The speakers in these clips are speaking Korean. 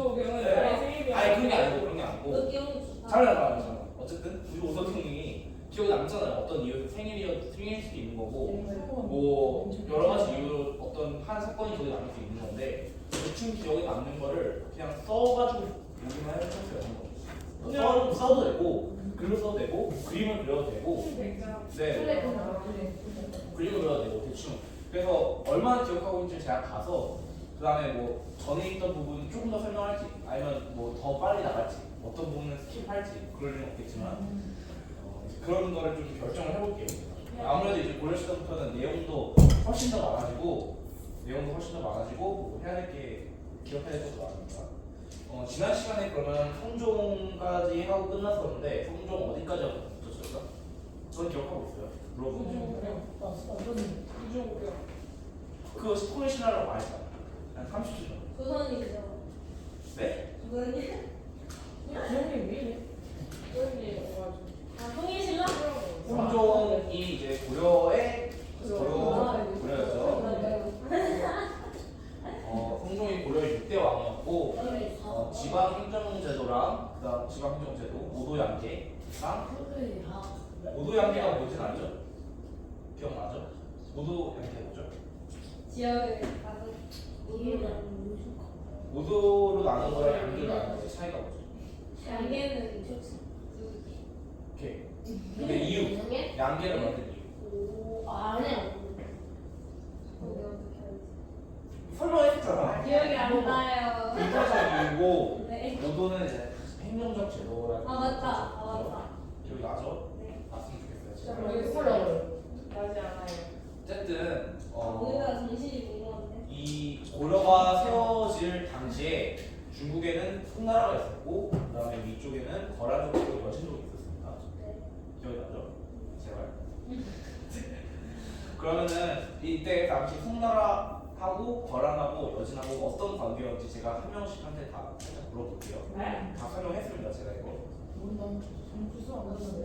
우조경은 네. 나의 생일이 아니 그런 게 아니고 그런 게 아니고 너 기억력 좋다. 잘나가잖아. 어쨌든 우리 오석형이 기억에 남잖아요. 어떤 이유 생일일 수도 있는 거고 뭐 여러 가지 이유로 어떤 한 사건이 기억에 남을 수 있는 건데 대충 기억에 남는 거를 그냥 써가지고 여기만 해주셨어요. 써도 되고 글로 써도 되고 그림을 그려도 되고 네 그림을 그려도 되고 대충 그래서 얼마나 기억하고 있는지 제가 가서 그 다음에 뭐 전에 있던 부분 조금 더 설명할지 아니면 뭐 더 빨리 나갈지 어떤 부분은 스킵할지 그럴 일은 없겠지만 그런 거를 좀 결정을 해볼게요. 아무래도 이제 고려 시대부터는 내용도 훨씬 더 많아지고 뭐 해야 될 게 기억해야 될 것도 많으니까 지난 시간에 그러면 성종까지 하고 끝났었는데 성종 어디까지 하고 붙었을까? 저는 기억하고 있어요. 물어보세요. 우조경. 그거 스토리 신화라고 말했잖아. 한 30초 전. 조선이죠. 네? 조선이? 기억력이 왜 이래? 아, 통일신라? 성종이 이제 고려의 고려였죠. 성종이 고려의 6대 왕이었고 지방 행정제도랑 그다음 지방 행정제도 오도양제랑 오도양제가 뭔지는 알죠? 기억나죠? 오도양제 뭐죠? 지역을 가서 오도로 나눈 거랑 양도로 나눈 거의 차이가 뭐죠? 양계는 오케이. 근데 이유 양계를 만든 이유 아니야. 설명했잖아. 기억이 안 나요. 군사적 이유고 네. 오도는 이제 행정적 제도라고. 아 맞다. 기억이 나죠? 네. 봤으면 좋겠어요. 진짜 제가. 모르겠어요. 나지 않아요. 어쨌든 우리나라 정신이 궁금한데. 이 고려가 세워질 당시에 중국에는 송나라가 있었고 그다음에 위쪽에는 거란족이고 여신족이 있었습니다. 네. 기억이 나죠? 제발. 그러면은 이때 당시 송나라하고 거란하고 여진하고 어떤 관계였는지 제가 한 명씩한테 다 살짝 물어볼게요. 네. 다 설명했습니다 제가 이거.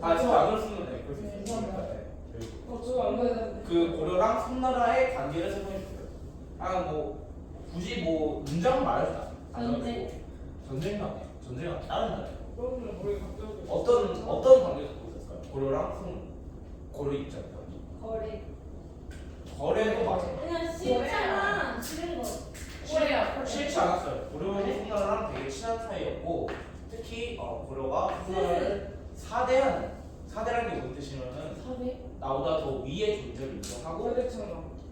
안 아 지금 안 들었으면 네, 그럴 수 있습니다. 네. 저거 안 그랬는데. 그 고려랑 송나라의 관계를 설명해 주세요. 뭐 굳이 뭐 문장 말하지 않아요. 전쟁도 아니에요. 전쟁은 다른 나라예요. 그러면 우리 갑자기. 어떤 관계를 갖고 있었을까요? 고려랑 고려 입장에서. 거래도 맞아요. 그냥 싫잖아. 싫은 거. 싫지 않았어요. 고려랑 송나라랑 되게 친한 사이였고 특히 고려가 송나라를 사대라는 게 무슨 뜻이냐면은 나보다 더 위의 존재를 인정하고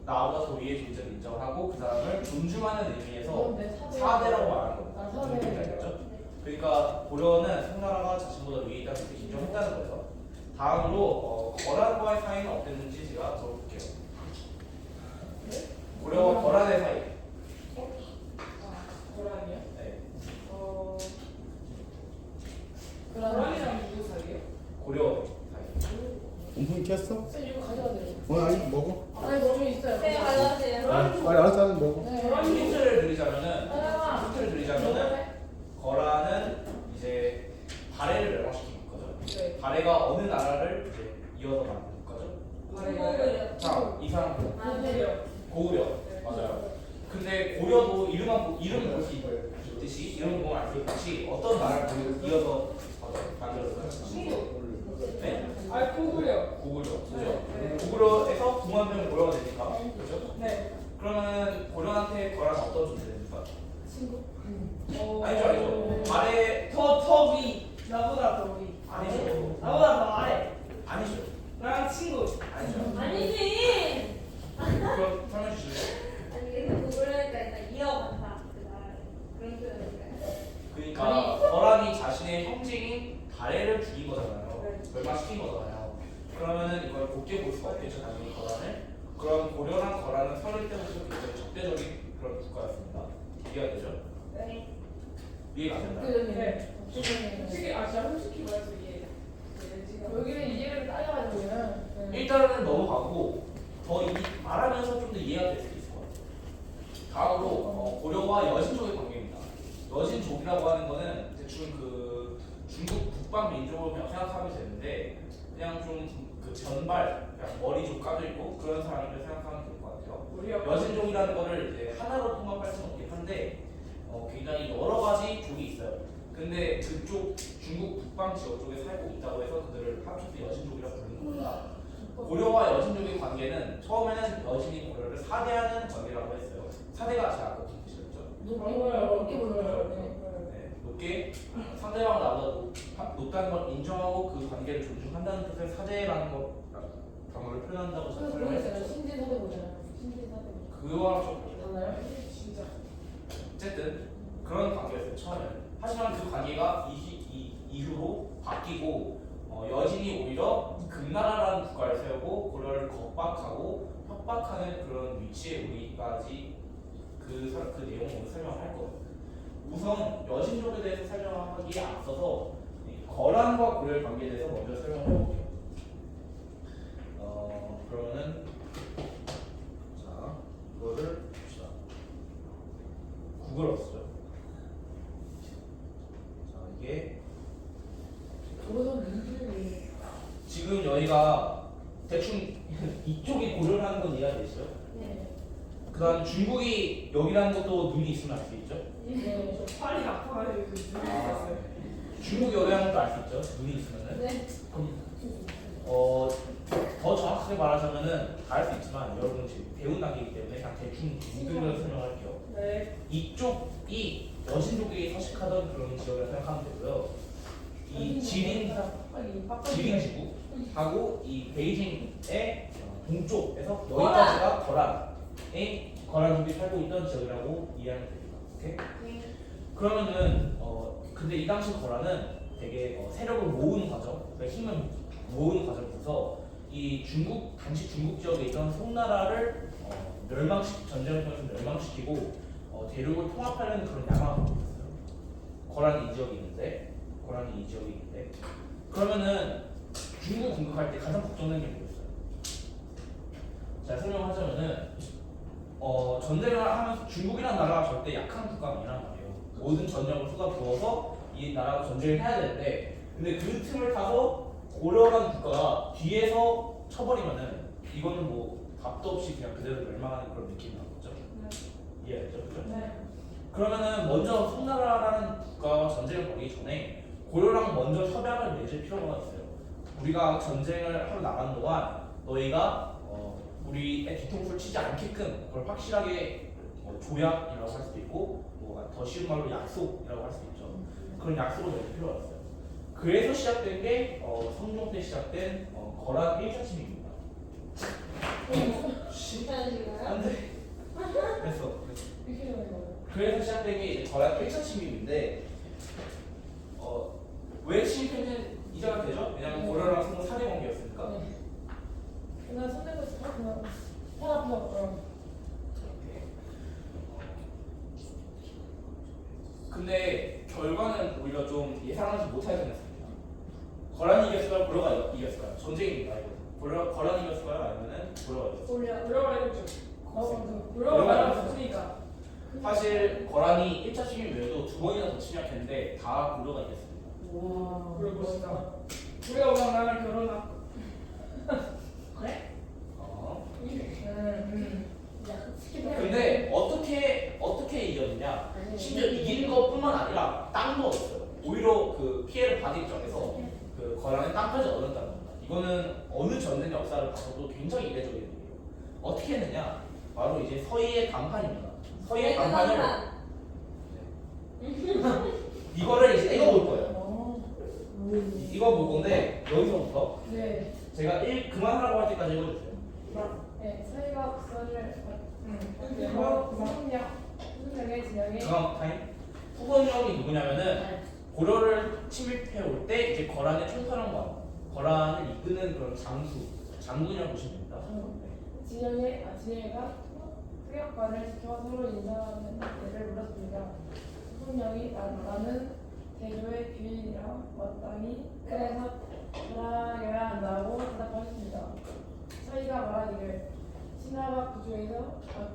나보다 더 위의 존재를 인정하고 그 사람을 존중하는 의미에서 사대라고 말하는 겁니다. 무슨 뜻인지 알겠죠? 그러니까 고려는 송나라가 자신보다 위에 있다는 뜻을 인정했다는 거죠. 다음으로 거란과의 사이는 어땠는지 제가 적어볼게요. 고려와 거란의 사이. 고란이요? 네. 고란이랑 누구 사이요? 고려 사이. 온풍이 켰어? 쌤 이거 가져야 돼요. 아니 먹어. 아니 너무 있어요. 네, 가져가세요. 아니 알았어 먹어. 힌트를 드리자면은 거란은 이제 발해를 멸망시킨 거죠. 네. 발해가 어느 나라를 이제 이어서 만든 거죠. 고구려. 자, 이 사람 아, 네. 고구려 맞아요. 근데 고려도 이름 볼수 있듯이 이름 보면 알 수 있듯이 어떤 나라를 이어서 만들었어요? 네? 아 고구려. 고구려, 그죠? 고구려에서 궁합되면 고려가 되니까, 그죠? 네. 그러면 고려한테 거란 어떤 존재입니까? 친구. 아니죠. 발해 더 위. 나보다 더 위. 아니죠. 나보다 더 아래. 아니죠. 나랑 친구. 아니죠. 아니지. 그럼 설명해 주실래요? 아니 근데 고구려니까 일단 이어간다. 그 나라를. 그런 표현일까요? 그러니까 거란이 자신의 형제인 발해를 죽인 거잖아요. 멸망시킨 거잖아요. 그러면은 이걸 곱게 볼 수가 없겠죠, 당연히 거란을. 그럼 고려랑 거란은 서울 때부터 굉장히 적대적인 그런 국가였습니다. 이해가 되죠? 네. 이해가 안 된다. 네. 솔직히 진짜 솔직히 말해서 이해. 여기는 이해를 따져가지고는. 일단은 넘어가고 더 말하면서 좀 더 이해가 될 수 있을 것 같아요. 다음으로 고려와 여신족의 관계입니다. 여신족이라고 하는 거는 대충 그 중국 북방 민족을 그냥 생각하면 되는데 그냥 좀 그 전발, 그냥 머리족 까져 있고 그런 사람을 생각하면 될 것 같아요. 여신족이라는 거를 이제 하나로 통합할 수는 없긴 한데 굉장히 여러 가지 근데 그쪽 중국 북방 지역 쪽에 살고 있다고 해서 그들을 합쳐서 여신족이라고 부르는 겁니다. 고려와 여신족의 관계는 처음에는 여신이 고려를 사대하는 관계라고 했어요. 사대가 잘 아까 무슨 뜻이었죠? 높게 보여요. 네, 높게 상대방을 나보다 높다는 걸 인정하고 그 관계를 존중한다는 뜻의 사대라는 것 단어를 표현한다고 그래서 설명했어요. 모르겠어요. 신진사대 보잖아요. 신진사대. 그거랑 좀 맞나요? 진짜. 어쨌든 그런 관계였어요 처음에는. 하지만 그 관계가 이후로 바뀌고 여진이 오히려 금나라라는 국가를 세우고 고려를 겁박하고 협박하는 그런 위치에 우리까지 그 내용을 오늘 설명할 거예요. 우선 여신족에 대해서 설명하기에 앞서서 거란과 고려의 관계에 대해서 먼저 설명해 볼게요. 그러면은 자 이거를 봅시다. 구글어 쓰죠. 자 이게 도로선 민주주의. 지금 여기가 대충 이쪽이 고려라는 건 이해되시죠? 네. 그 다음 중국이 여기라는 것도 눈이 있으면 알 수 있죠? 네. 저 팔이 아파가지고 아, 중국이 여기라는 것도 알 수 있죠? 눈이 있으면은. 네. 더 정확하게 말하자면은 다 알 수 있지만 여러분 지금 배운 단계이기 때문에 그냥 대충 뭉뚱그려 설명할게요. 네. 이쪽이 여신족이 서식하던 그런 지역이라고 생각하면 되고요. 이 지린 지구하고 이 베이징의 동쪽에서 여기까지가 거란족이 살고 있던 지역이라고 이해하면 됩니다. 오케이? 그러면은 근데 이 당시 거란은 되게 세력을 모으는 과정, 그러니까 힘을 모으는 과정에서 이 당시 중국 지역에 있던 송나라를 전쟁을 통해서 멸망시키고 대륙을 통합하려는 그런 야망을 갖고 있어요. 거란이 이 지역이 있는데 그러면은 중국 공격할 때 가장 걱정되는 게 뭐였어요? 자 설명하자면은 전쟁을 하면서 중국이라는 나라가 절대 약한 국가가 아니란 말이에요. 모든 전력을 쏟아부어서 이 나라가 전쟁을 해야 되는데 근데 그 틈을 타서 고려라는 국가가 뒤에서 쳐버리면은 이거는 뭐 답도 없이 그냥 그대로 멸망하는 그런 느낌이 나겠죠? 이해했죠? 그죠? 네. 그러면은 먼저 송나라라는 국가와 전쟁을 벌이기 전에 고려랑 먼저 협약을 맺을 필요가 있어요. 우리가 전쟁을 하러 나가는 동안 너희가 우리의 뒤통수를 치지 않게끔 그걸 확실하게 조약이라고 할 수도 있고 더 쉬운 말로 약속이라고 할 수도 있죠. 그런 약속을 맺을 필요가 있어요. 그래서 시작된 게 성종 때 시작된 거란 1차 침입입니다. 괜찮으신가요? 안돼. 됐어. 이렇게 되는 거예요. 그래서 시작된 게 이제 거란 1차 침입인데 왜 침입했는지 이해가 되죠? 왜냐면 고려랑 성은 사대 관계였으니까. 네. 그날 손대고 있어. 그냥 해가지고. 근데 결과는 오히려 좀 예상하지 못하게 생겼습니다. 거란이 이겼을까요? 고려가 이겼을까요? 전쟁입니다. 이거. 거란이 이겼을까요? 아니면은 고려가 이겼을까요? 올려가 이거죠. 올려가 없으니까. 사실 거란이 1차 침입 외에도 2번이나 더 침략했는데 다 고려가 이겼습니다. 와. 그래 멋있다. 우리가 오랑 나랑 결혼하. 그래? 근데 어떻게 이겼느냐? 심지어 이긴 것뿐만 아니라 땅도 얻었어요. 오히려 그 피해를 받은 입장에서 그 거란의 땅까지 얻었다는 겁니다. 이거는 어느 전쟁 역사를 봐서도 굉장히 이례적인 일이에요. 어떻게 했느냐? 바로 이제 서희의 간판입니다. 서희의 간판을 이거를 이제 읽어볼 거예요. 이거 볼 건데 여기서부터 네. 제가 그만하라고 할 때까지 읽어주세요. 네. 서희가 국선을 후순령의 진영에. 다음 타임. 후건령이 누구냐면은 고려를 침입해 올 때 이제 거란의 총사령관, 거란을 이끄는 그런 장군이라고 보시면 됩니다. 진영이가 투격관을 지켜 서로 인사하는 예를 물었습니다. 후순령이 나는 대조의 귀인이라 마땅히 그래서 살아야 한다고 대답하였습니다. 서희가 말하기를 신하가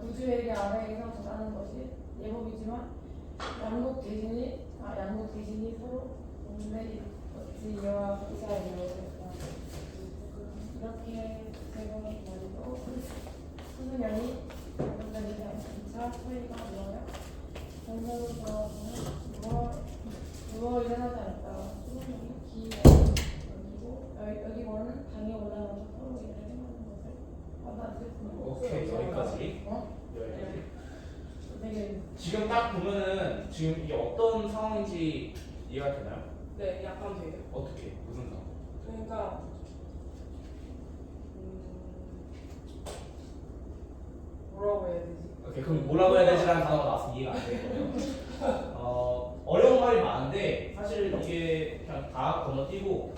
구주에게 아내에게서 전하는 것이 예법이지만 양국 대신이 서로 동네 어찌와 의사이요. 이렇게 되고 말이고 후순령이 당장이지 않자 서희가 누워요. 정서로 돌아와서는 그거 일어나지 않았다. 수능이 기회 여기고 여기 원은 방에 올라가서 서로 일을 해보는 것을 받아들였습니다. 오케이 여기까지. 어? 여기까지. 되게 지금 딱 보면은 지금 이게 어떤 상황인지 이해가 되나요? 네 약간 돼요. 어떻게 무슨 상황? 그러니까 뭐라고 해야 되지? 오케이 그럼 뭐라고 해야 되지라는 단어가 나와서 이해가 안 되거든요. 어려운 말이 많은데 사실 이게 그냥 다 건너뛰고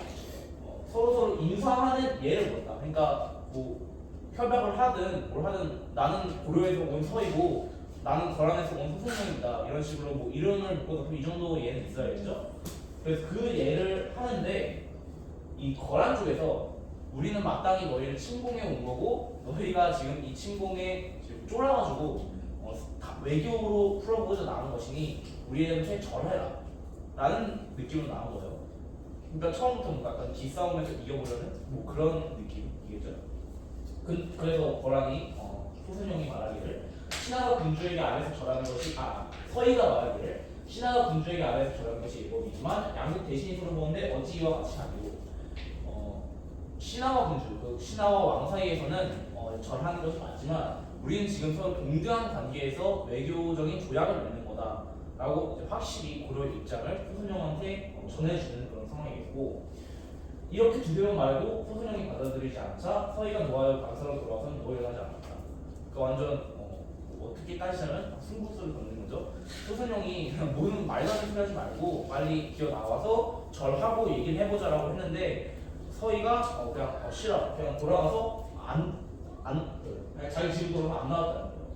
서로 인사하는 예를 본다. 그러니까 뭐 협약을 하든 뭘 하든 나는 고려에서 온 서이고 나는 거란에서 온 소송입니다. 이런 식으로 뭐 이름을 묶어서 이 정도 예는 있어야겠죠. 그래서 그 예를 하는데 이 거란 쪽에서 우리는 마땅히 너희를 침공해 온 거고 너희가 지금 이 침공에 지금 쫄아가지고 외교로 풀어보고자 나온 것이니 우리한테 절해라 라는 느낌으로 나온 거예요. 그러니까 처음부터 뭔가 약간 기싸움에서 이겨보려는 뭐 그런 느낌이겠죠. 그래서 거란이 소순영이 말하기를 신하가 군주에게 아래서 절하는 것이 서희가 말하기를 신하가 군주에게 아래서 절하는 것이 예법이지만 양국 대신이 서로 보는데 어찌 이와 같이 아니고 신하와 군주, 그 신하와 왕 사이에서는 절하는 것이 맞지만 우리는 지금 서로 동등한 관계에서 외교적인 조약을 맺는 거다라고 이제 확실히 고려의 입장을 소순영한테 전해주는 그런 상황이겠고 이렇게 두드려 말고 소순영이 받아들이지 않자 서희가 노아의 관서로 돌아와서는 노예를 하지 않았다. 그 완전 어떻게 따지자면 승부수를 던는 거죠. 소순영이 그냥 모든 말도 안 되는 소리 하지 말고 빨리 기어 나와서 절하고 얘기를 해보자라고 했는데 서희가 그냥 싫어 그냥 돌아가서 그냥 자기 집으로 안 나왔다는 거예요.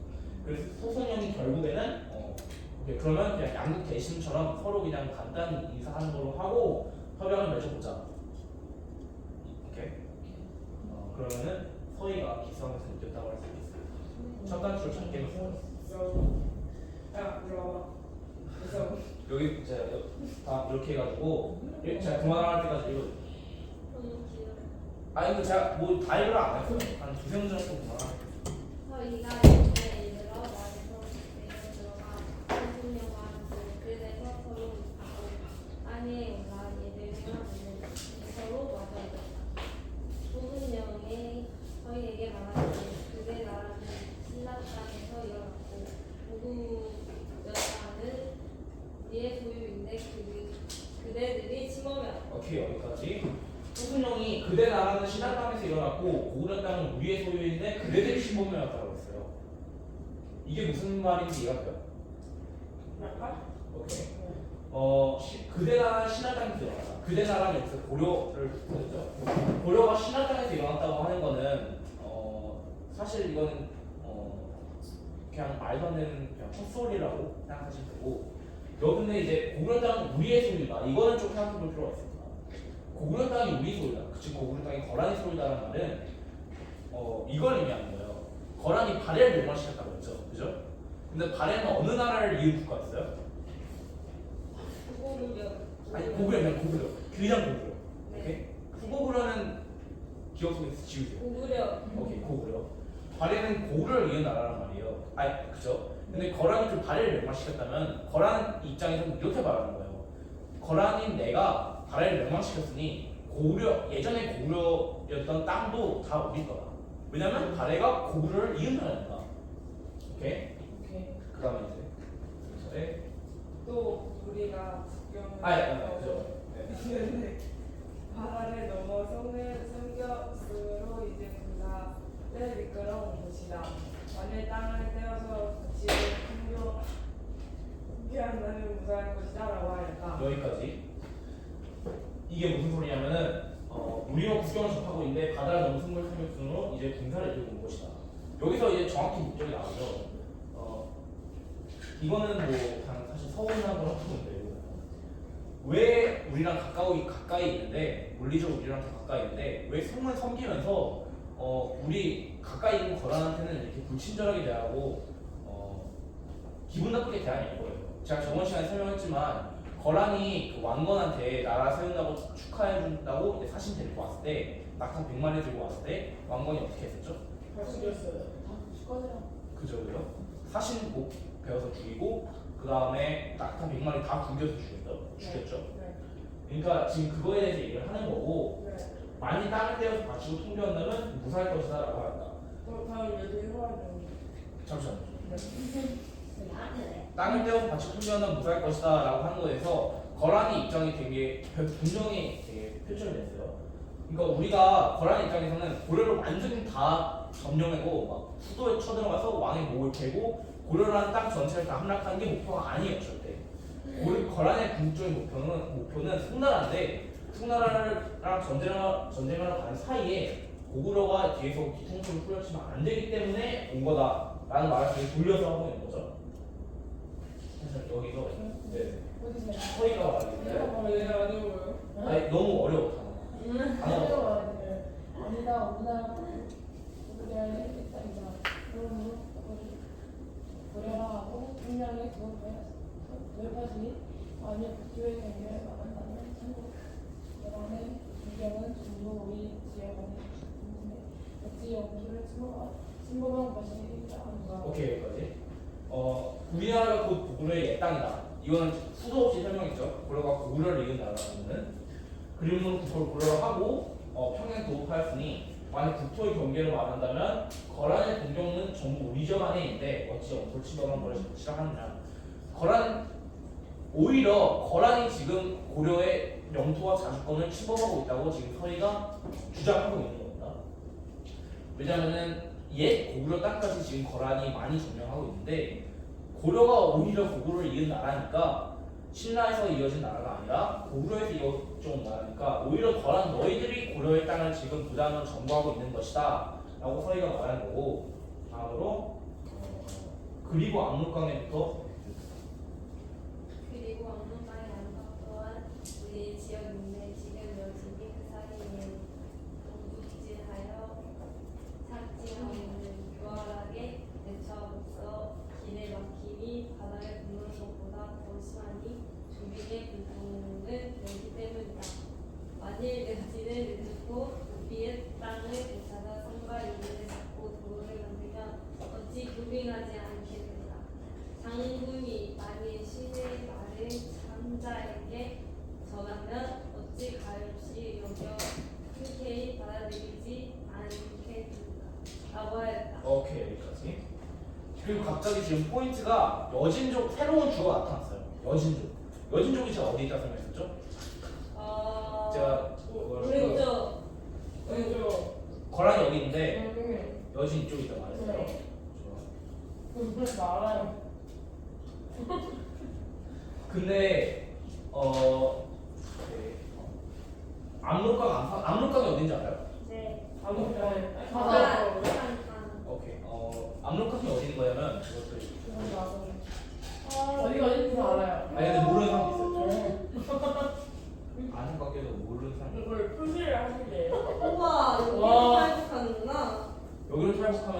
그래서 소순영이 결국에는 오케이, 그러면 그냥 양국 대신처럼 서로 그냥 간단히 인사하는 걸로 하고 협약을 맺어보자. 오케이. 그러면은 서희가 기싸움에서 이겼다고 할 수 있어요. 첫 단추를 잘 깨면 야 들어와. 그래서 여기 제가 이렇게 해가지고 제가 그만할 때까지 이거 너무 귀여워. 근데 제가 뭐 다 읽으라 안 했어요. 한 두세 문장 정도 그만하겠어요. 서희가 이제 이르러 말에서 내려 들어가 소순영과 그들에서 서로 하고 땅에 올라 얘를 행하는 서로 맞아 있었다. 소순영이 서희에게 말하기를 그대 나라는 신라 땅에서 일어났고 고구 여자는 우리의 소유인데 그대들이 침범해왔다. 오케이 여기까지. 소순영이 그대 나라는 신한 땅에서 일어났고 고구려 땅은 우리의 소유인데 그대들이 침범해왔다고 했어요. 이게 무슨 말인지 이해가 돼요? 약간 오케이. 그대 나라는 신한 땅에서 일어났다. 그대 나라는 여기서 고려를 뜻하죠. 고려가 신한 땅에서 일어났다고 하는 거는 사실 이거는 그냥 말도 안 되는 그냥 헛소리라고 생각하시면 되고 여기는 이제 고구려 땅은 우리의 소유다. 이거는 좀 생각해볼 필요가 있습니다. 고구려 땅이 우리 소유다. 즉 고구려 땅이 거란의 소유다라는 말은 이걸 의미하는 거예요. 거란이 발해를 멸망시켰다고 했죠, 그죠? 근데 발해는 어느 나라를 이은 국가였어요? 고구려. 아니 고구려 그냥 고구려. 네. 오케이? 후고구려는 기억 속에서 지우세요. 고구려. 오케이 고구려. 발해는 고구려를 이은 나라란 말이에요. 그죠? 근데 거란이 그 발해를 멸망시켰다면 거란 입장에서는 이렇게 말하는 거예요. 거란인 내가 발해를 멸망시켰으니 예전에 고구려였던 땅도 다 우리 거다. 왜냐면 발해가 고구려를 이은 나라니까. 오케이? 그 다음에 이제 또 우리가 국경을 그죠? 네. 바다를 넘어 성격으로 이제 군사를 이끌어온 곳이다. 만일 땅을 떼어서 자치를 풍요한다면 무사할 것이다 라고 하였다. 여기까지. 이게 무슨 소리냐면은 우리와 국경을 접하고 있는데 바다를 넘어 승물 상륙순으로 이제 군사를 이끌고 온 것이다. 여기서 이제 정확히 목적이 나오죠. 이거는 뭐 그냥 사실 서운한 걸 하는데요. 왜 우리랑 가까이 있는데 물리적으로 우리랑 더 가까이 있는데 왜 성을 섬기면서 우리 가까이 있는 거란한테는 이렇게 불친절하게 대하고 기분 나쁘게 대하냐 이거예요. 제가 저번 시간에 설명했지만 거란이 그 왕건한테 나라 세운다고 축하해준다고 이제 사신 데리고 왔을 때 낙타 100마리 들고 왔을 때 왕건이 어떻게 했었죠? 죽였어요. 축하드려. 그죠. 사신 목 배워서 죽이고 그 다음에 낙타 100마리 다 죽였죠. 네. 그러니까 지금 그거에 대해서 얘기를 하는 거고 네. 많이 땅을 떼어서 바치고 통제한다면 무사할 것이다 라고 한다. 다음 이제 해와죠. 잠시만요. 나한테 땅을 떼어서 바치고 통제한다면 무사할 것이다 라고 하는 거에서 거란의 입장이 되게 분명히 되게 표출이 됐어요. 그러니까 우리가 거란의 입장에서는 고려를 완전히 다 점령하고 막 수도에 쳐들어가서 왕의 목을 베고 고려라는 땅 전체를 다 함락하는 게 목표가 아니에요 절대. 거란의 궁극적인 목표는 송나라인데 송나라랑 전쟁하러 가는 사이에 고구려가 뒤에서 뒤통수를 후려치면 안 되기 때문에 온 거다라는 말을 되게 돌려서 하고 있는 거죠. 그래서 여기서 네. 어디서? 서희가 말하는데 왜 어려워요? 아니 너무 어려워 단어가. 아니다 우리나라 고려를 했다이다. 그러므로 고려라 하고 분명히 그것까지 만일 국교의 경계를 막았다면 한국 여론의 불경은 중국 우리 지역원의 중국인데 어찌 영토를 침범한 것이니까 아닌가. 오케이 여기까지. 우리나라가 곧 고구려의 옛 땅이다. 이거는 수도 없이 설명했죠. 고려가 고구려를 이은 나라라는. 그림으로 국토를 고려를 하고 평양 도읍하였으니 만약 국토의 경계를 말한다면 거란의 동경은 전부 우리 적 안에 있는데 어찌 영토를 침범한 것이라 하느냐. 오히려 거란이 지금 고려의 영토와 자주권을 침범하고 있다고 지금 서희가 주장하고 있는 겁니다. 왜냐하면은 옛 고구려 땅까지 지금 거란이 많이 점령하고 있는데 고려가 오히려 고구려를 이은 나라니까 신라에서 이어진 나라가 아니라 고구려에서 이어진 나라니까 오히려 거란 너희들이 고려의 땅을 지금 부담으로 점거하고 있는 것이다 라고 서희가 말하는 거고 다음으로 그리고 압록강에부터 그리고 왕문방의 안팎 또한 우리 지역인데 지금 여진이 그 사이에 동북질하여 착지하고 있는 교활하게 대처함으로써 길의 막힘이 바다에 붙는 것보다 더 심하니 조빅의 불통은 되기 때문이다. 만일 여진을 늦고 우리의 땅을 되찾아 성과 이를 잡고 도로를 만들면 어찌 구빙하지 않겠는가. 장군이 만일 신의 말을 참자에게 전하면 어찌 가엾이 여겨 흔쾌히 받아들이지 않겠는가 라고 하였다. 오케이 여기까지. 그리고 갑자기 지금 포인트가 여진족 새로운 주어가 나타났어요. 여진족이 제가 어디 있다 설명했었죠? 제가 왼쪽 왼쪽. 거란이 여기 있는데 여진 이쪽에 있다 말했어요. 네. 좋아. 그걸 알아요. 근데 압록강이 어딘지 알아요? 네 아무튼 바다 오케이. 압록강이 어딘 거냐면 어디가 어딘지 알아요. 아니 근데 모르는 사람도 있어요. 아는 관계도 모르는 사람. 이걸 표시를 하실래요? 우와 와. 여기 탈북하는구나. 여기를 탈북하면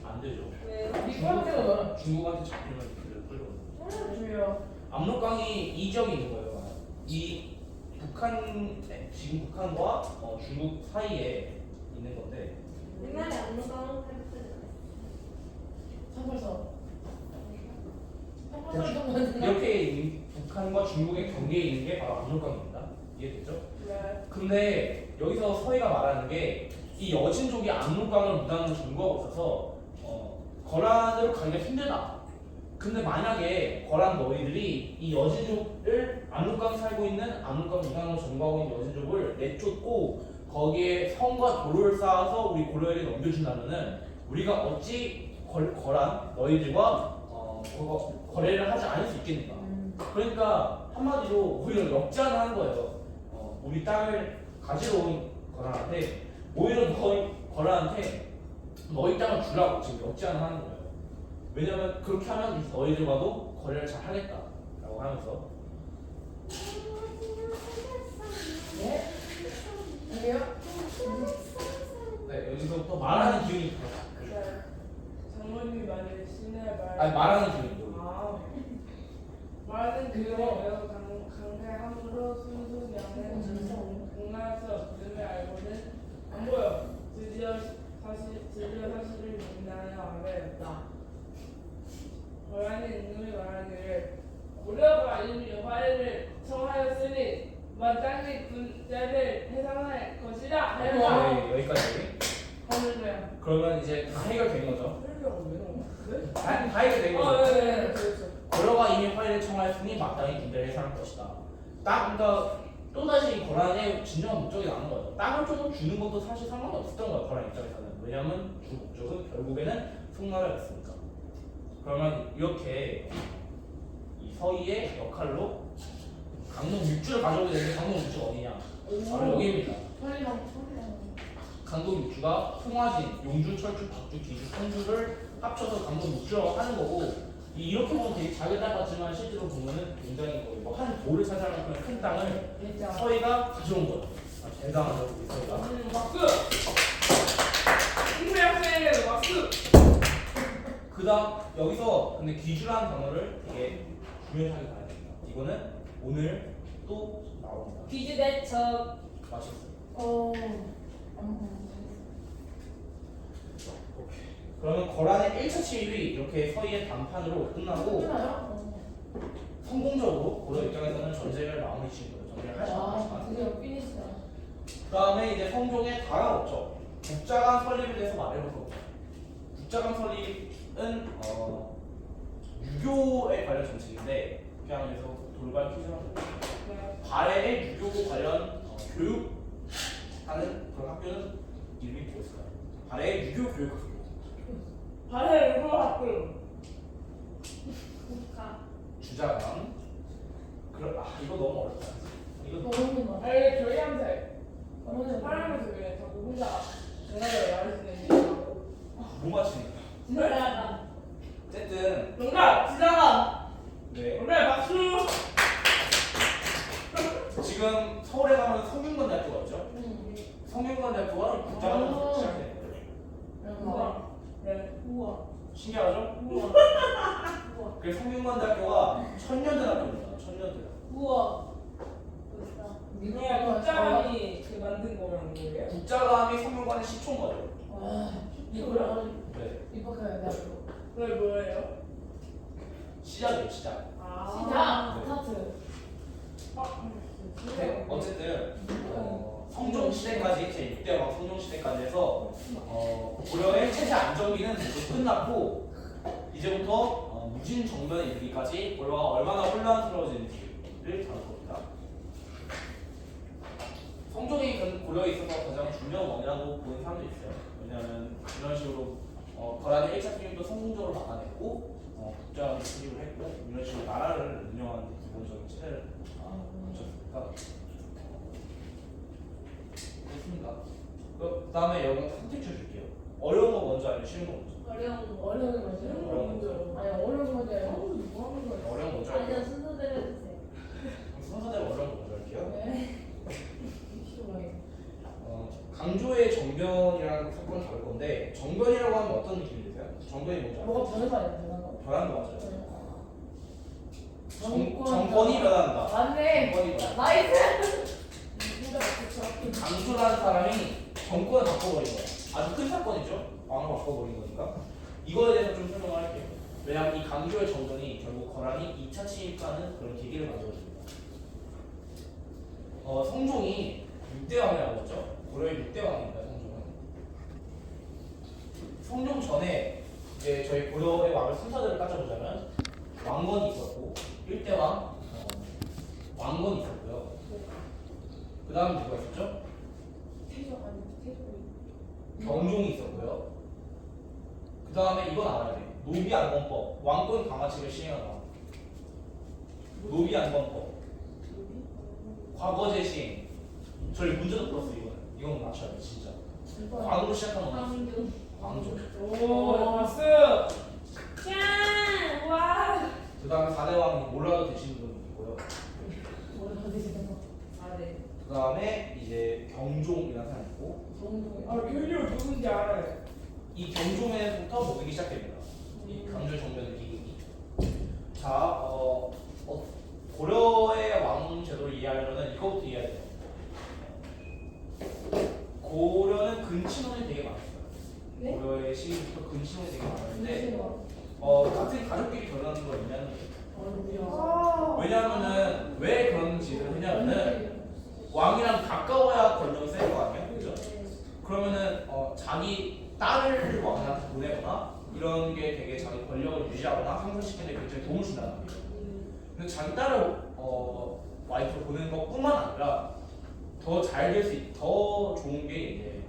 안 되죠. 왜요? 이거는 중국한테 잡히면 그를 끌려오는. 주요. 압록강이 이 지역에 있는 거예요. 이 지금 북한과 중국 사이에 있는 건데 옛날에 안무강 탈북하지 참고서. 이렇게 북한과 중국의 경계에 있는 게 바로 압록강입니다. 이해됐죠? 네. 근데 여기서 서희가 말하는 게 이 여진족이 압록강을 무단으로 점거하고 있어서 거란으로 가기가 힘들다. 근데 만약에 거란 너희들이 이 여진족을 압록강에 살고 있는 압록강 무단으로 점거하고 있는 여진족을 내쫓고 거기에 성과 도로를 쌓아서 우리 고려에게 넘겨준다면은 우리가 어찌 거란 너희들과 거래를 하지 않을 수 있겠는가? 그러니까 한마디로 우리를 역제안하는 거예요. 우리 땅을 가지러 온 거란한테 오히려 거란한테 너희 땅을 주라고 지금 역제안하는 거예요. 왜냐면 그렇게 하면 너희들과도 거래를 잘 하겠다라고 하면서 네? 아니요? 네 여기서부터 말하는 기운이 들어요. 네. 장모님이 만약에 신의 말. 아니 말하는 기운이 말하는 그거 매우 강탈함으로 순수양은 공나에서 부름을 알고는 안 보여. 드디어 사실을 민나여 알아냈다. 거란의 임금이 말하기를 고려가 이미 화해를 청하였으니 마땅히 군대를 해상할 것이다. 하였다. 네, 여기까지. 하늘이야. 그러면 이제 다 해결된 거죠. 설교가 왜 나와? 네? 다 해결된 거죠. 네. 고려가 이미 화해를 청하였으니 마땅히 군대를 해산할 것이다. 그러니까 또다시 거란의 진정한 목적이 나는 거예요. 땅을 조금 주는 것도 사실 상관이 없었던 거예요. 거란 입장에서는. 왜냐하면 주 목적은 결국에는 송나라였으니까. 그러면 이렇게 이 서희의 역할로 강동 6주를 가져오게 되는데 강동 6주가 어디냐? 바로 여기입니다. 설리랑 강동 6주가 송화진, 용주, 철주, 박주, 기주, 성주를 합쳐서 강동 6주라고 하는 거고 이렇게 보면 되게 작은 땅 같지만 실제로 보면은 굉장히 거의 뭐한 도를 차지할 만큼 큰 땅을 서희가 가져온 거예요. 아, 대단하죠, 우리 서희가. 박수. 공부 학생 박수. 그다음 여기서 근데 귀주라는 단어를 되게 중요하게 봐야 됩니다. 이거는 오늘 또 나옵니다. 귀주 대첩. 맞췄어요. 오케이. 그러면 거란의 1차 침입이 이렇게 서희의 단판으로 끝나고 성공적으로 고려 입장에서는 전쟁을 마무리 지은 거예요. 전쟁을 하지 않았지만. 드디어 피니시다. 그 다음에 이제 성종의 다음 업적 국자관 설립에 대해서 말해보도록 해요. 국자관 설립은 유교에 관련 정책인데 그냥 그래서 돌발 퀴즈 하는 거예요. 발해의 유교 관련 교육하는 그런 학교는 이름이 뭐였을까요? 발해의 유교 교육 학교. 발해 의료 학교. 국가. 주자강. 이거 너무 어렵다. 이거 너무 많아. 아니 교양색. 너무 사람에서 왜 자꾸 혼자 대답을 말해주는 못 맞히니까. 지나가다. 어쨌든 정답 지나가. 네. 정답 박수. 지금 서울에 가면 성균관대학교가 있죠. 성균관대학교가 국자관에서 시작된 거예요. 우와. 네. 우와. 신기하죠? 우와. 그래서 성균관대학교가 천년대학교입니다. 천년대. 우와. 멋있다. 그냥 국장이 그 만든 거라는 거예요? 국자감이 성균관의 시초인 거죠. 이거랑 네. 입학해야 돼. 그게 뭐예요? 시작이에요, 시작. 아. 시작. 스타트. 네, 어쨌든 성종 시대까지 제 6대왕 성종 시대까지 해서 고려의 체제 안정기는 모두 끝났고 이제부터 무진 정변에 이르기까지 고려가 얼마나 혼란스러워지는지를 다룰 겁니다. 성종이 고려에 있어서 가장 중요한 원이라고 보는 사람도 있어요. 왜냐하면 이런 식으로 거란의 1차 침입도 성공적으로 막아냈고 국자를 수립을 했고 이런 식으로 나라를 운영하는 데 기본적인 체제를 그렇습니까? 좋습니다. 그 다음에 여기 선택 줄게요. 어려운 거 먼저 아니면 쉬운 거 먼저? 어려운 거 먼저. 어려운 거 먼저. 아니 어려운 거 먼저. 뭐 하는 거야? 어려운 거 먼저 아니요 할게요. 순서대로 해주세요. 순서대로 어려운 거 먼저 할게요. 네. 싫어해. 강조의 정변이라는 사건을 다룰 건데 정변이라고 하면 어떤 느낌이 드세요? 정변이 뭔지 알아요? 뭐가 변해서 아니야 변한 거? 변하는 거 맞아요. 정권. 정권이 변한다. 맞네. 정권이 변한다. 나이스. 강조라는 사람이 정권을 바꿔버린 거야. 아주 큰 사건이죠. 왕을 바꿔버린 거니까. 이거에 대해서 좀 설명을 할게요. 왜냐하면 이 강조의 정권이 결국 거란이 2차 침입하는 그런 계기를 만들어줍니다. 성종이 6대 왕이라고 했죠. 고려의 6대 왕입니다. 성종은. 성종 전에 이제 저희 고려의 왕을 순서대로 따져보자면 왕건이 있었고 1대 왕, 왕건이 있었고요. 그 다음 누가 있었죠? 태조 아니 태조. 경종이 있었고요. 그 다음에 이건 알아야 돼. 노비안건법, 왕권 강화책을 시행하다. 노비안건법, 과거제 시행. 저희 문제도 풀었어 이건 맞춰야 돼 진짜. 광으로 시작한 거. 광주. 광조. 오 박수. 짠! 와. 그 다음에 4대 왕이 몰라도 되시는 분이 있고요. 뭐라 되시는 거? 아 네. 그 다음에 이제 경종이라는 사람이 있고 정동. 아 교육 누군지 알아요. 이 경종에서부터 모이기 시작됩니다. 이 강조 정변의 기근이. 자, 고려의 왕 제도를 이해하려면 이것부터 이해해야 돼요. 고려는 근친혼이 되게 많았어요. 네? 고려의 시기부터 근친혼이 되게 많았는데 네. 같은 가족끼리 결혼하는 거 있냐는 거예요. 왜냐하면은 왜 그런 짓을 했냐면은 왕이랑 가까워야 권력이 셀 거 아니야, 그죠? 그러면은 자기 딸을 왕한테 보내거나 이런 게 되게 자기 권력을 유지하거나 상승시키는 데 굉장히 도움을 준다는 거예요. 근데 자기 딸을 와이프로 보내는 것뿐만 아니라 더 잘 될 수 더 좋은 게 이제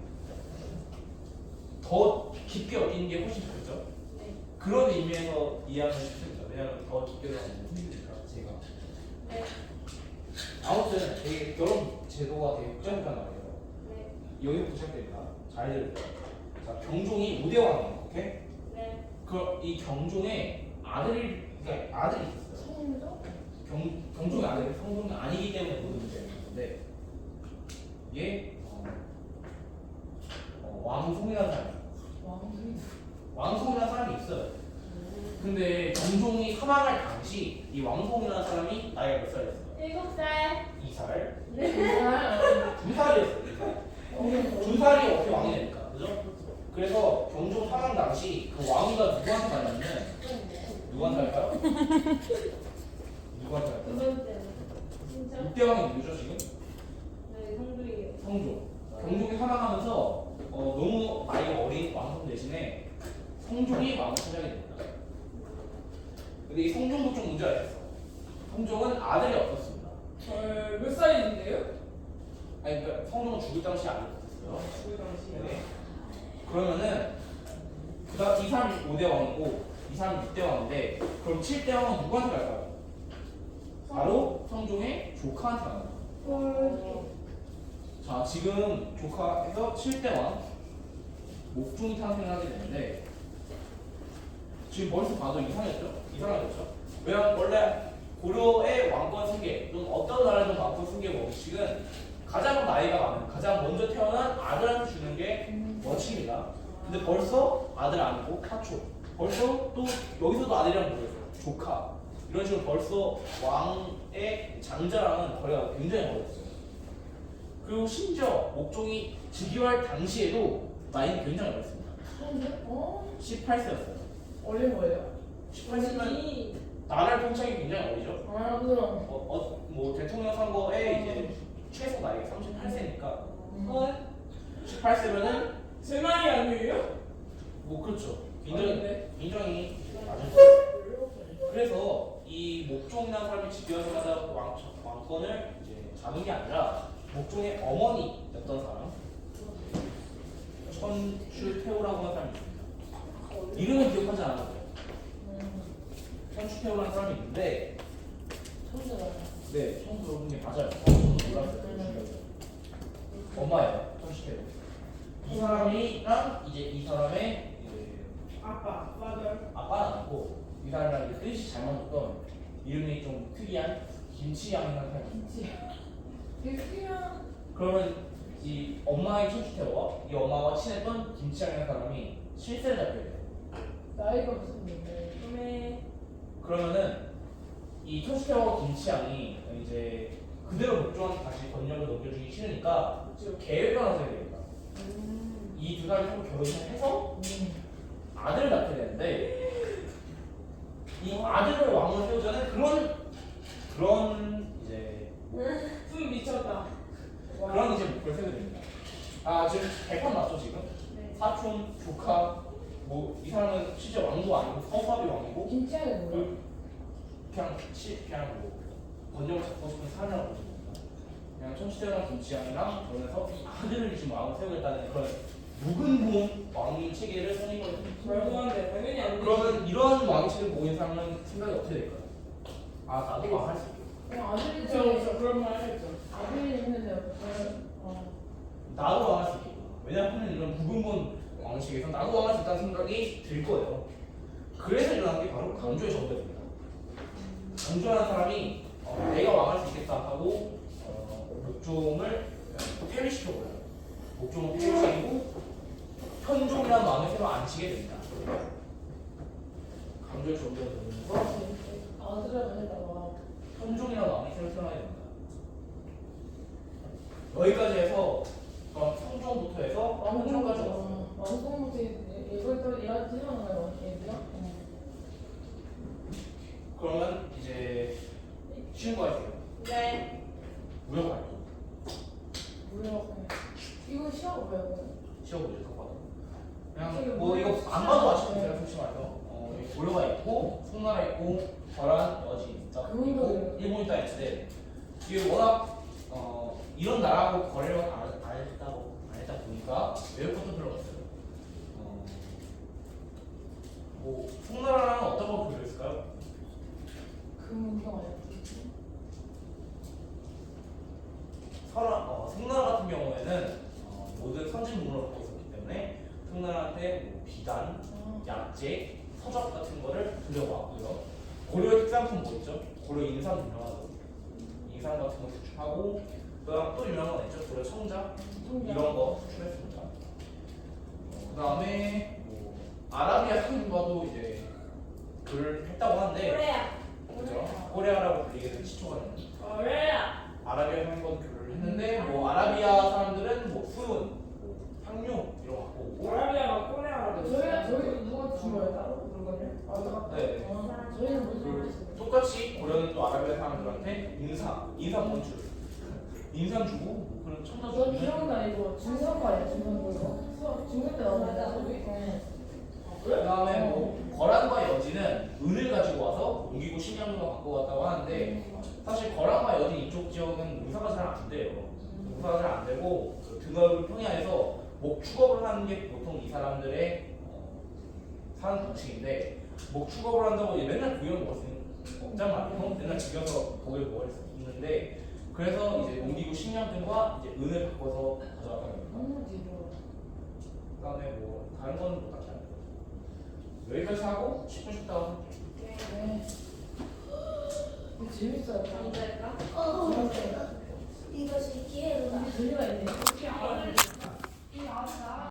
더 깊게 얻기는 게 훨씬 좋겠죠. 네. 그런 의미에서 이해하면 쉽습니다. 왜냐하면 더 깊게 들어가면 힘드니까 제가. 네. 아무튼 되게 결혼 제도가 되게 복잡하단 말이에요. 네. 여기부터 시작됩니다. 잘 들으세요. 자, 경종이 5대왕이에요. 오케이? 네. 그럼 이 경종에 그러니까 아들이 있었어요. 성조? 경종의 아들이 성종이 아니기 때문에 모든 문제가 있는 건데 얘 왕송이라는 사람이 있어요. 왕송이라는 사람이 있어요. 근데 경종이 사망할 당시 이 왕송이라는 사람이 나이가 몇 살이었어요? 7살. 2살? 네. 2살이었어요. 2살. 2살이 어떻게 왕이 됩니까? 그죠? 그래서 경종 사망 당시 그 왕위가 누구한테 갔냐면 누구한테 할까요? 누구한테 할까요? 두 번째는 진짜. 6대왕이 누구죠 지금? 네, 성주이에요. 성종. 경종이 사망하면서 너무 나이가 어린 왕성 대신에 성종이 왕을 차지하게 됩니다. 근데 이 성종도 좀 문제가 있었어. 성종은 아들이 없었습니다. 몇 살인데요? 아니 그러니까 성종은 죽을 당시 아들이 없었어요. 그 당시에. 네. 그러면은 그다음 이 사람이 5대 왕이고 이 사람이 6대 왕인데 그럼 7대 왕은 누구한테 갈까요? 바로 성종의 조카한테 갑니다. 자 지금 조카에서 7대 왕 목종이 탄생을 하게 되는데 지금 머릿속 봐도 이상하겠죠? 왜냐면 원래 고려의 왕권 승계 또는 어떤 나라든 왕권 승계 원칙은 가장 나이가 많은 가장 먼저 태어난 아들한테 주는 게 원칙입니다. 근데 벌써 아들 아니고 타초 벌써 또 여기서도 아들이랑 모르겠어요. 조카 이런 식으로 벌써 왕의 장자랑은 거리가 굉장히 멀었어요. 그리고 심지어 목종이 즉위할 당시에도 나이는 굉장히 어렸습니다. 18세였어요. 어린 거예요? 18세면 나라를 통치하기 굉장히 어리죠. 아, 그럼. 뭐 대통령 선거에 이제 최소 나이가 38세니까 18세면은 제 나이 아니에요? 뭐 그렇죠. 아닌데? 굉장히 낮은 거예요. 그래서 이 목종이라는 사람이 즉위하자마자 왕권을 이제 잡은 게 아니라 목종의 어머니였던 사람 천추태후라고 하는 사람이 있습니다. 이름은 기억하지 않아도 돼요. 천추태후라는 사람이 있는데 네, 처음 들어본 게 맞아요. 저도 몰랐어요. 엄마예요, 천추태후. 이 사람이랑 이제 이 사람의 이제 아빠는 아빠는 아니고 이 사람이랑 이제 뜻이 잘 맞았던 이름이 좀 특이한 김치양이라는 사람이 있어요. 그러면 이 엄마의 천추태후와 이 엄마와 친했던 김치양이라는 사람이 실세를 잡게 돼요. 나이가 무슨 건데? 그러면은 이 천추태후와 김치양이 이제 그대로 목종한테 다시 권력을 넘겨주기 싫으니까 계획을 하나 세야 됩니다. 이 두 사람이 서로 결혼을 해서 아들을 낳게 되는데 이 아들을 왕으로 세우자는 그런 이제 숨 미쳤다. 그런 이제 목표를 세우게 됩니다. 아 지금 백판 맞죠 지금? 네. 사촌, 조카, 뭐 이 사람은 실제 왕도 아니고 서사비 왕이고 김치향이 뭐야? 그냥 뭐 권력을 잡고 싶은 사람이라고 보시면 됩니다. 그냥 천추태후랑 김치향이랑 결혼해서 아들을 지금 왕으로 세우겠다는 그런 묵은본 왕위 체계를 선임하게 됩니다. 말도 안 돼. 당연히 안 돼. 그러면 이런 왕위 체계를 보인 사람은 생각이 어떻게 될까요? 아 나도 왕할 수 있겠다. 그냥 아들이 그렇죠. 그런 말 하겠죠. 아들이 있는데 나도 왕할 수 있겠다. 왜냐하면 이런 묵은본 왕식에서 나도 왕할 수 있다는 생각이 들 거예요. 그래서 일어난 게 바로 강조의 정대입니다. 강조하는 사람이 내가 왕할 수 있겠다 하고 목종을 폐위시켜버려요. 목종을 폐위시키고 현종이라는 왕을 새로 앉히게 됩니다. 강조의 정대가 되면서 아들을 만들다가 현종이라는 왕이 새로 태어나게 됩니다. 여기까지 해서 성종부터 해서 현종까지 왔어요. 왕성부터 이걸 또 이런 생각나요 얘들아? 그러면 이제 친구가 있어요. 네. 무역 활동. 무역. 이거 시험 뭐예요? 시험 문제 썼거든. 그냥 뭐 이거 안 봐도 아시겠어요, 솔직히 말해서. 여기 고려가 있고 송나라 있고 거란 여진 있고 일본이 다 있는데 이게 워낙 이런 나라하고 거래를 안 했다 보니까 외국 것도 별로 없어요. 뭐 송나라랑 어떤 걸 비교했을까요? 금경 아니야? 송나라 같은 경우에는 모든 선진 문물을 갖고 있었기 때문에 송나라한테 뭐 비단, 약재, 서적 같은 거를 들여왔고요. 고려의 특산품 뭐 있죠? 고려 인삼 유명하죠. 인삼 같은 거 수출하고 그다음 또 유명한 건 있죠? 고려 청자 이런 거 수출했습니다. 그다음에 뭐 아라비아 상인과도 이제 교류를 했다고 하는데 코레아. 그렇죠? 코레아라고 불리게 된 시초가 있는 코레아. 아라비아 상인과도 교류를 했는데 뭐 아라비아 사람들은 뭐 수은, 뭐 향료 이런 거 갖고 오고 아라비아가 코레아라고. 저희 누가 주어요? 따로 물건을? 네. 저희는 무슨 그 똑같이 고려는 또 아라비아 사람들한테 인삼 원출 인삼 주고 뭐 그런 첨단 저 주고 기억나 이거 중상거 아니야 중상거 이거? 수업 중간 때 나오잖아. 그다음에 뭐 거란과 여진은 은을 가지고 와서 옮기고 식량도 갖고 왔다고 하는데 사실 거란과 여진 이쪽 지역은 농사가 잘 안 돼요. 농사가 잘 안 되고 그 드넓은 평야에서 목 축업을 하는 게 보통 이 사람들의 사는 방식인데 목 축업을 한다고 이제 맨날 고기를 먹을 수는 없단 말이에요. 맨날 즐겨서 고기를 먹을 수 있는데 그래서 이제 옮기고 식량들과 이제 은을 바꿔서 가져왔다는 겁니다. 그다음에 뭐 다른 거는 뭐 딱히 안 돼요. 여기까지 하고 10분 쉬다가 네. 재밌어요. 먼저 할까? 이것이 기회로 재미가 있네.